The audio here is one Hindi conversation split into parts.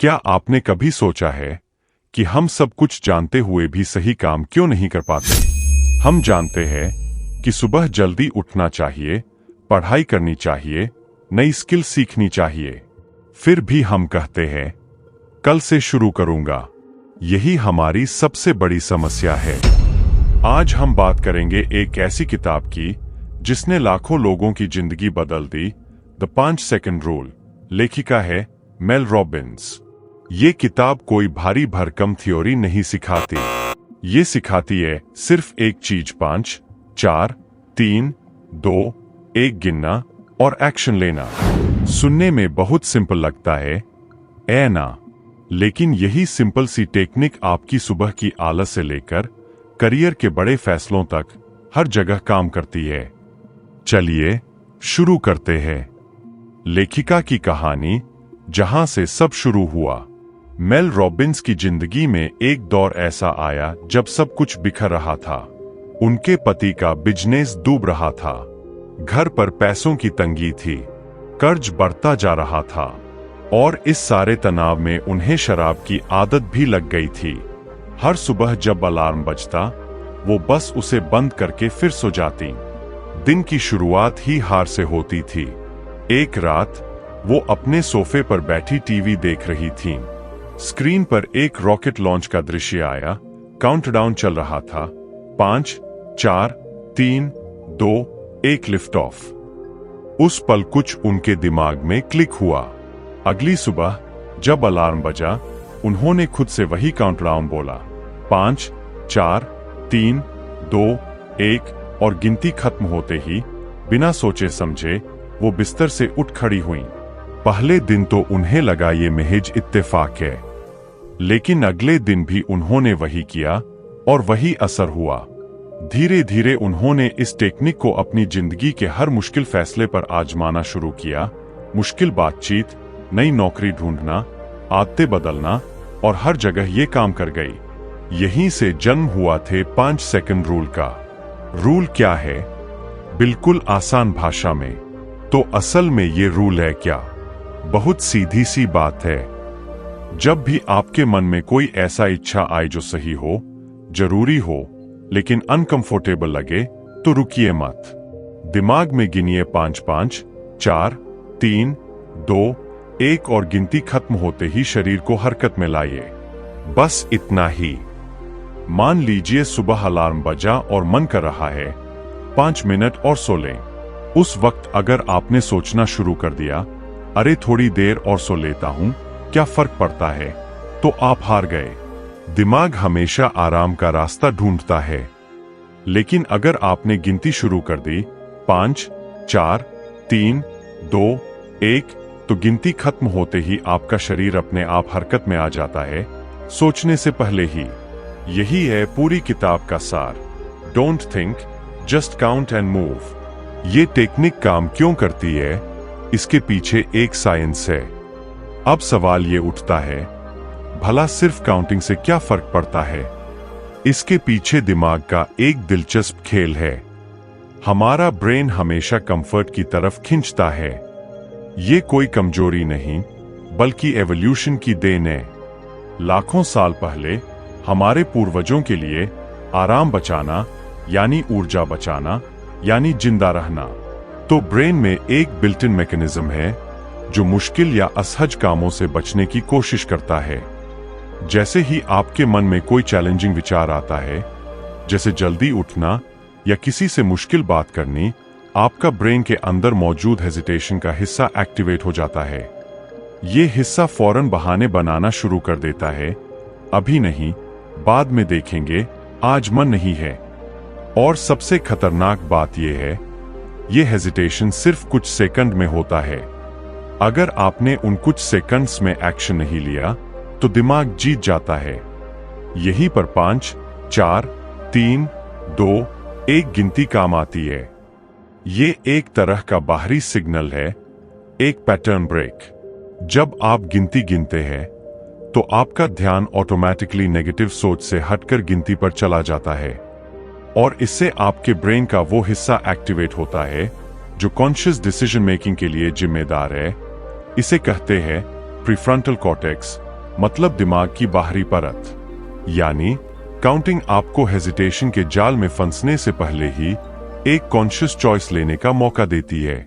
क्या आपने कभी सोचा है कि हम सब कुछ जानते हुए भी सही काम क्यों नहीं कर पाते? हम जानते हैं कि सुबह जल्दी उठना चाहिए, पढ़ाई करनी चाहिए, नई स्किल सीखनी चाहिए, फिर भी हम कहते हैं कल से शुरू करूंगा। यही हमारी सबसे बड़ी समस्या है। आज हम बात करेंगे एक ऐसी किताब की जिसने लाखों लोगों की जिंदगी बदल दी, द 5 सेकंड रूल। लेखिका है मेल रॉबिन्स। ये किताब कोई भारी भरकम थ्योरी नहीं सिखाती। ये सिखाती है सिर्फ एक चीज, 5, 4, 3, 2, 1 गिनना और एक्शन लेना। सुनने में बहुत सिंपल लगता है ना? लेकिन यही सिंपल सी टेक्निक आपकी सुबह की आलस से लेकर करियर के बड़े फैसलों तक हर जगह काम करती है। चलिए शुरू करते हैं लेखिका की कहानी, जहां से सब शुरू हुआ। मेल रॉबिन्स की जिंदगी में एक दौर ऐसा आया जब सब कुछ बिखर रहा था। उनके पति का बिजनेस डूब रहा था, घर पर पैसों की तंगी थी, कर्ज बढ़ता जा रहा था और इस सारे तनाव में उन्हें शराब की आदत भी लग गई थी। हर सुबह जब अलार्म बजता, वो बस उसे बंद करके फिर सो जाती। दिन की शुरुआत ही हार से होती थी। एक रात वो अपने सोफे पर बैठी टीवी देख रही थीं। स्क्रीन पर एक रॉकेट लॉन्च का दृश्य आया। काउंटडाउन चल रहा था, 5, 4, 3, 2, 1 लिफ्ट ऑफ। उस पल कुछ उनके दिमाग में क्लिक हुआ। अगली सुबह जब अलार्म बजा, उन्होंने खुद से वही काउंटडाउन बोला, 5, 4, 3, 2, 1 और गिनती खत्म होते ही बिना सोचे समझे वो बिस्तर से उठ खड़ी हुईं। पहले दिन तो उन्हें लगा ये महज इत्तेफाक है, लेकिन अगले दिन भी उन्होंने वही किया और वही असर हुआ। धीरे धीरे उन्होंने इस टेक्निक को अपनी जिंदगी के हर मुश्किल फैसले पर आजमाना शुरू किया। मुश्किल बातचीत, नई नौकरी ढूंढना, आदतें बदलना और हर जगह ये काम कर गई। यहीं से जन्म हुआ थे 5 सेकंड रूल का। रूल क्या है? बिल्कुल आसान भाषा में तो असल में ये रूल है क्या? बहुत सीधी सी बात है। जब भी आपके मन में कोई ऐसा इच्छा आए जो सही हो, जरूरी हो, लेकिन अनकंफर्टेबल लगे, तो रुकिए मत। दिमाग में गिनिए 5, 5, 4, 3, 2, 1 और गिनती खत्म होते ही शरीर को हरकत में लाइए। बस इतना ही। मान लीजिए सुबह अलार्म बजा और मन कर रहा है 5 मिनट और सो लें। उस वक्त अगर आपने सोचना शुरू कर दिया, अरे थोड़ी देर और सो लेता हूं, क्या फर्क पड़ता है, तो आप हार गए। दिमाग हमेशा आराम का रास्ता ढूंढता है। लेकिन अगर आपने गिनती शुरू कर दी 5, 4, 3, 2, 1, तो गिनती खत्म होते ही आपका शरीर अपने आप हरकत में आ जाता है, सोचने से पहले ही। यही है पूरी किताब का सार। Don't think, just count and move. ये टेक्निक काम क्यों करती है, इसके पीछे एक साइंस है। अब सवाल ये उठता है, भला सिर्फ काउंटिंग से क्या फर्क पड़ता है? इसके पीछे दिमाग का एक दिलचस्प खेल है। हमारा ब्रेन हमेशा कंफर्ट की तरफ खींचता है। ये कोई कमजोरी नहीं, बल्कि एवोल्यूशन की देन है। लाखों साल पहले हमारे पूर्वजों के लिए आराम बचाना यानी ऊर्जा बचाना यानी जिंदा रहना। तो ब्रेन में एक बिल्ट इन मैकेनिज्म है जो मुश्किल या असहज कामों से बचने की कोशिश करता है। जैसे ही आपके मन में कोई चैलेंजिंग विचार आता है, जैसे जल्दी उठना या किसी से मुश्किल बात करनी, आपका ब्रेन के अंदर मौजूद हेजिटेशन का हिस्सा एक्टिवेट हो जाता है। ये हिस्सा फौरन बहाने बनाना शुरू कर देता है, अभी नहीं, बाद में देखेंगे, आज मन नहीं है। और सबसे खतरनाक बात यह है, ये हेजिटेशन सिर्फ कुछ सेकंड में होता है। अगर आपने उन कुछ सेकंड्स में एक्शन नहीं लिया, तो दिमाग जीत जाता है। यहीं पर 5, 4, 3, 2, 1 गिनती काम आती है। ये एक तरह का बाहरी सिग्नल है, एक पैटर्न ब्रेक। जब आप गिनती गिनते हैं, तो आपका ध्यान ऑटोमेटिकली नेगेटिव सोच से हटकर गिनती पर चला जाता है और इससे आपके ब्रेन का वो हिस्सा एक्टिवेट होता है जो कॉन्शियस डिसीजन मेकिंग के लिए जिम्मेदार है। इसे कहते हैं प्रीफ्रंटल कॉर्टेक्स मतलब दिमाग की बाहरी परत। यानी काउंटिंग आपको हेजिटेशन के जाल में फंसने से पहले ही एक कॉन्शियस चॉइस लेने का मौका देती है।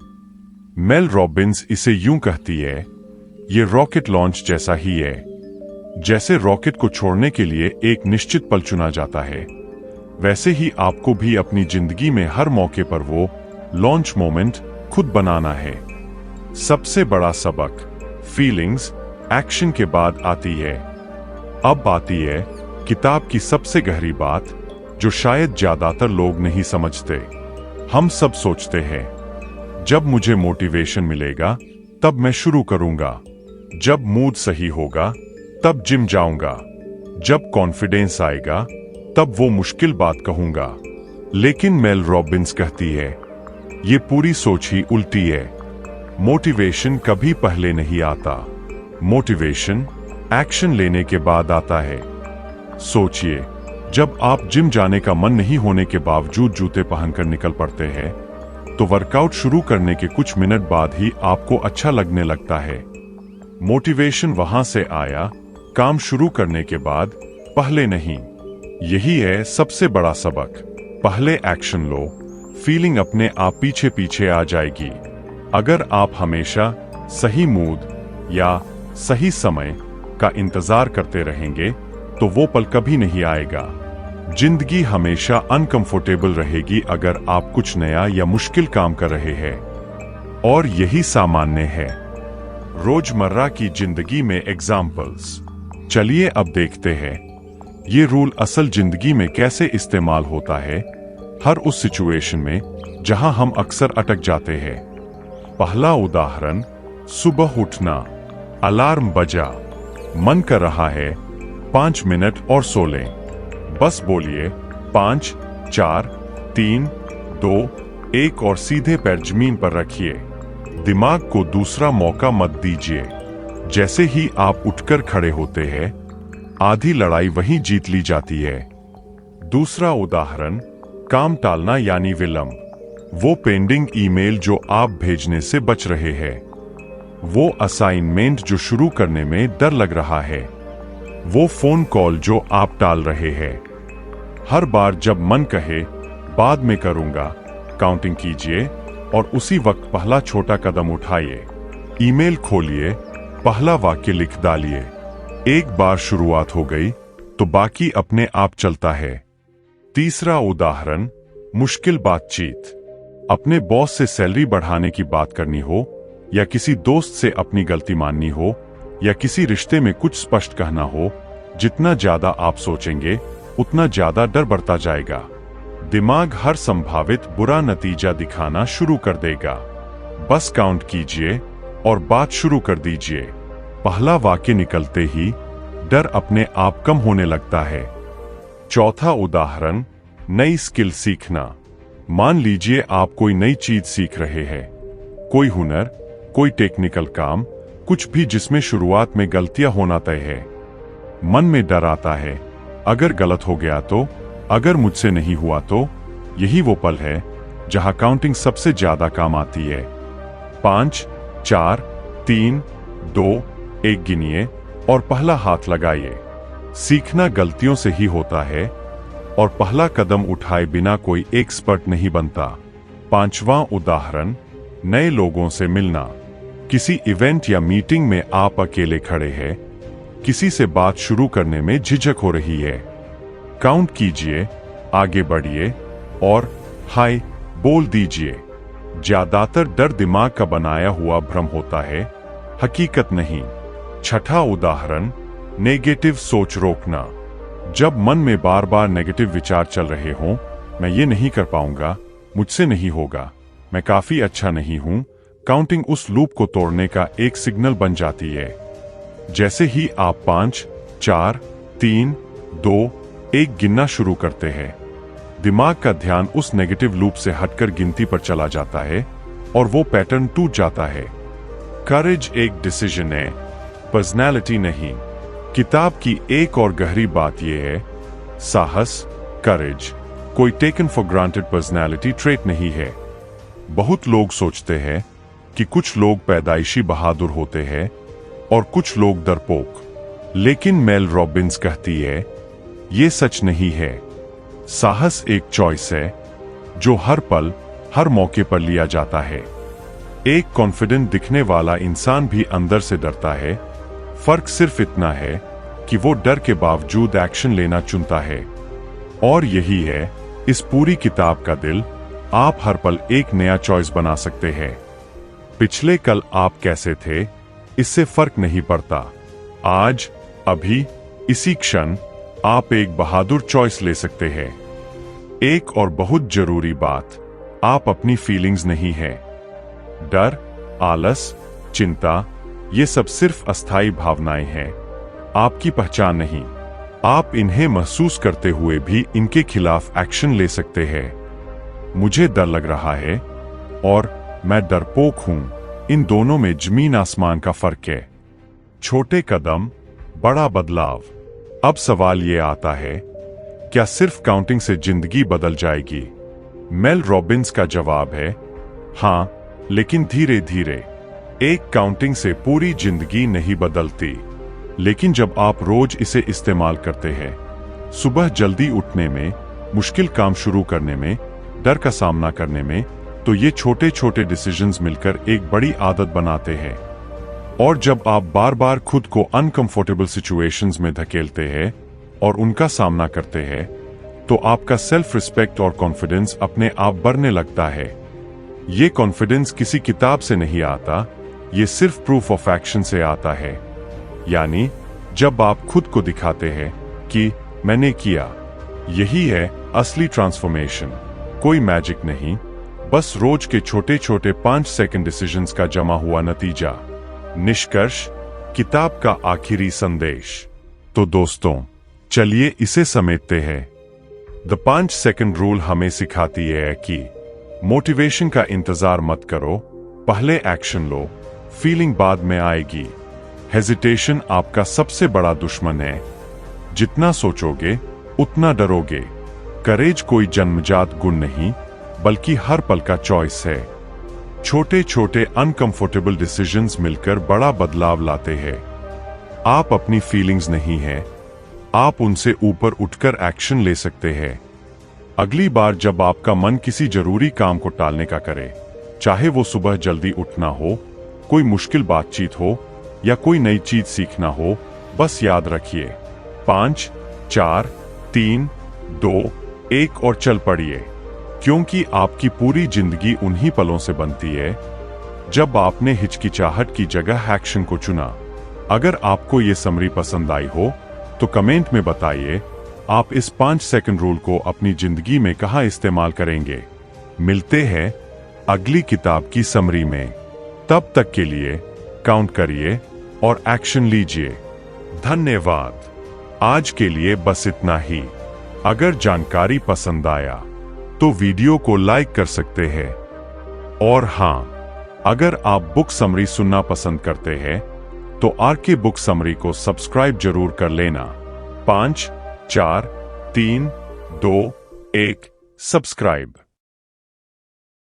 मेल रॉबिन्स इसे यूं कहती है, ये रॉकेट लॉन्च जैसा ही है। जैसे रॉकेट को छोड़ने के लिए एक निश्चित पल चुना जाता है, वैसे ही आपको भी अपनी जिंदगी में हर मौके पर वो लॉन्च मोमेंट खुद बनाना है। सबसे बड़ा सबक फीलिंग्स एक्शन के बाद आती है। अब आती है किताब की सबसे गहरी बात, जो शायद ज्यादातर लोग नहीं समझते। हम सब सोचते हैं, जब मुझे मोटिवेशन मिलेगा तब मैं शुरू करूंगा, जब मूड सही होगा तब जिम जाऊंगा, जब कॉन्फिडेंस आएगा तब वो मुश्किल बात कहूंगा। लेकिन मेल रॉबिन्स कहती है, ये पूरी सोच ही उल्टी है। मोटिवेशन कभी पहले नहीं आता। मोटिवेशन एक्शन लेने के बाद आता है। सोचिए, जब आप जिम जाने का मन नहीं होने के बावजूद जूते पहनकर निकल पड़ते हैं, तो वर्कआउट शुरू करने के कुछ मिनट बाद ही आपको अच्छा लगने लगता है। मोटिवेशन वहां से आया काम शुरू करने के बाद, पहले नहीं। यही है सबसे बड़ा सबक। पहले एक्शन लो, फीलिंग अपने आप पीछे पीछे आ जाएगी। अगर आप हमेशा सही मूड या सही समय का इंतजार करते रहेंगे तो वो पल कभी नहीं आएगा। जिंदगी हमेशा अनकंफर्टेबल रहेगी अगर आप कुछ नया या मुश्किल काम कर रहे हैं, और यही सामान्य है। रोजमर्रा की जिंदगी में एग्जाम्पल्स। चलिए अब देखते हैं ये रूल असल जिंदगी में कैसे इस्तेमाल होता है, हर उस सिचुएशन में जहां हम अक्सर अटक जाते हैं। पहला उदाहरण, सुबह उठना, अलार्म बजा, मन कर रहा है 5 मिनट और सो लें। बस बोलिए 5, 4, 3, 2, 1 और सीधे पैर जमीन पर रखिए। दिमाग को दूसरा मौका मत दीजिए। जैसे ही आप उठकर खड़े होते हैं, आधी लड़ाई वहीं जीत ली जाती है। दूसरा उदाहरण, काम टालना यानी विलंब। वो पेंडिंग ईमेल जो आप भेजने से बच रहे हैं, वो असाइनमेंट जो शुरू करने में डर लग रहा है, वो फोन कॉल जो आप टाल रहे हैं। हर बार जब मन कहे बाद में करूंगा, काउंटिंग कीजिए और उसी वक्त पहला छोटा कदम उठाइए। ईमेल खोलिए, पहला वाक्य लिख डालिए। एक बार शुरुआत हो गई तो बाकी अपने आप चलता है। तीसरा उदाहरण, मुश्किल बातचीत। अपने बॉस से सैलरी बढ़ाने की बात करनी हो, या किसी दोस्त से अपनी गलती माननी हो, या किसी रिश्ते में कुछ स्पष्ट कहना हो, जितना ज्यादा आप सोचेंगे उतना ज्यादा डर बढ़ता जाएगा। दिमाग हर संभावित बुरा नतीजा दिखाना शुरू कर देगा। बस काउंट कीजिए और बात शुरू कर दीजिए। पहला वाक्य निकलते ही डर अपने आप कम होने लगता है। चौथा उदाहरण, नई स्किल सीखना। मान लीजिए आप कोई नई चीज सीख रहे हैं, कोई हुनर, कोई टेक्निकल काम, कुछ भी जिसमें शुरुआत में गलतियां होना तय है। मन में डर आता है, अगर गलत हो गया तो, अगर मुझसे नहीं हुआ तो। यही वो पल है जहां काउंटिंग सबसे ज्यादा काम आती है। 5, 4, 3, 2, 1 गिनिए और पहला हाथ लगाइए। सीखना गलतियों से ही होता है और पहला कदम उठाए बिना कोई एक्सपर्ट नहीं बनता। पांचवां उदाहरण, नए लोगों से मिलना। किसी इवेंट या मीटिंग में आप अकेले खड़े हैं, किसी से बात शुरू करने में झिझक हो रही है। काउंट कीजिए, आगे बढ़िए और हाय बोल दीजिए। ज्यादातर डर दिमाग का बनाया हुआ भ्रम होता है, हकीकत नहीं। छठा उदाहरण, नेगेटिव सोच रोकना। जब मन में बार बार नेगेटिव विचार चल रहे हों, मैं ये नहीं कर पाऊंगा, मुझसे नहीं होगा, मैं काफी अच्छा नहीं हूं, काउंटिंग उस लूप को तोड़ने का एक सिग्नल बन जाती है। जैसे ही आप 5, 4, 3, 2, 1 गिनना शुरू करते हैं, दिमाग का ध्यान उस नेगेटिव लूप से हटकर गिनती पर चला जाता है और वो पैटर्न टूट जाता है। करेज एक डिसीजन है, पर्सनैलिटी नहीं। किताब की एक और गहरी बात यह है, साहस, करेज कोई taken for granted personality trait नहीं है। बहुत लोग सोचते हैं कि कुछ लोग पैदाइशी बहादुर होते हैं और कुछ लोग डरपोक। लेकिन मेल रॉबिन्स कहती है ये सच नहीं है। साहस एक चॉइस है जो हर पल हर मौके पर लिया जाता है। एक कॉन्फिडेंट दिखने वाला इंसान भी अंदर से डरता है। फर्क सिर्फ इतना है कि वो डर के बावजूद एक्शन लेना चुनता है। और यही है इस पूरी किताब का दिल। आप हर पल एक नया चॉइस बना सकते हैं। पिछले कल आप कैसे थे इससे फर्क नहीं पड़ता। आज, अभी, इसी क्षण आप एक बहादुर चॉइस ले सकते हैं। एक और बहुत जरूरी बात, आप अपनी फीलिंग्स नहीं है। डर, आलस, चिंता, ये सब सिर्फ अस्थायी भावनाएं हैं, आपकी पहचान नहीं। आप इन्हें महसूस करते हुए भी इनके खिलाफ एक्शन ले सकते हैं। मुझे डर लग रहा है और मैं डरपोक हूं, इन दोनों में जमीन आसमान का फर्क है। छोटे कदम, बड़ा बदलाव। अब सवाल ये आता है, क्या सिर्फ काउंटिंग से जिंदगी बदल जाएगी? मेल रॉबिन्स का जवाब है हां, लेकिन धीरे धीरे। एक काउंटिंग से पूरी जिंदगी नहीं बदलती, लेकिन जब आप रोज इसे इस्तेमाल करते हैं, सुबह जल्दी उठने में, मुश्किल काम शुरू करने में, डर का सामना करने में, तो ये छोटे छोटे डिसीजंस मिलकर एक बड़ी आदत बनाते हैं। और जब आप बार बार खुद को अनकंफर्टेबल सिचुएशंस में धकेलते हैं और उनका सामना करते हैं, तो आपका सेल्फ रिस्पेक्ट और कॉन्फिडेंस अपने आप बढ़ने लगता है। ये कॉन्फिडेंस किसी किताब से नहीं आता, ये सिर्फ प्रूफ ऑफ एक्शन से आता है। यानी जब आप खुद को दिखाते हैं कि मैंने किया, यही है असली ट्रांसफॉर्मेशन। कोई मैजिक नहीं, बस रोज के छोटे छोटे 5 सेकंड डिसीजंस का जमा हुआ नतीजा। निष्कर्ष, किताब का आखिरी संदेश। तो दोस्तों, चलिए इसे समेटते हैं। द 5 सेकंड रूल हमें सिखाती है कि मोटिवेशन का इंतजार मत करो, पहले एक्शन लो, फीलिंग बाद में आएगी। हेजिटेशन आपका सबसे बड़ा दुश्मन है। जितना सोचोगे उतना डरोगे। करेज कोई जन्मजात गुण नहीं, बल्कि हर पल का चॉइस है। छोटे छोटे अनकंफर्टेबल डिसीजंस मिलकर बड़ा बदलाव लाते हैं। आप अपनी फीलिंग्स नहीं हैं, आप उनसे ऊपर उठकर एक्शन ले सकते हैं। अगली बार जब आपका मन किसी जरूरी काम को टालने का करे, चाहे वो सुबह जल्दी उठना हो, कोई मुश्किल बातचीत हो या कोई नई चीज सीखना हो, बस याद रखिए 5, 4, 3, 2, 1 और चल पड़िए। क्योंकि आपकी पूरी जिंदगी उन्हीं पलों से बनती है जब आपने हिचकिचाहट की जगह एक्शन को चुना। अगर आपको ये समरी पसंद आई हो तो कमेंट में बताइए आप इस 5 सेकंड रूल को अपनी जिंदगी में कहां इस्तेमाल करेंगे। मिलते हैं अगली किताब की समरी में। तब तक के लिए काउंट करिए और एक्शन लीजिए। धन्यवाद। आज के लिए बस इतना ही। अगर जानकारी पसंद आया तो वीडियो को लाइक कर सकते हैं। और हां, अगर आप बुक समरी सुनना पसंद करते हैं तो आरके बुक समरी को सब्सक्राइब जरूर कर लेना। 5, 4, 3, 2, 1 सब्सक्राइब।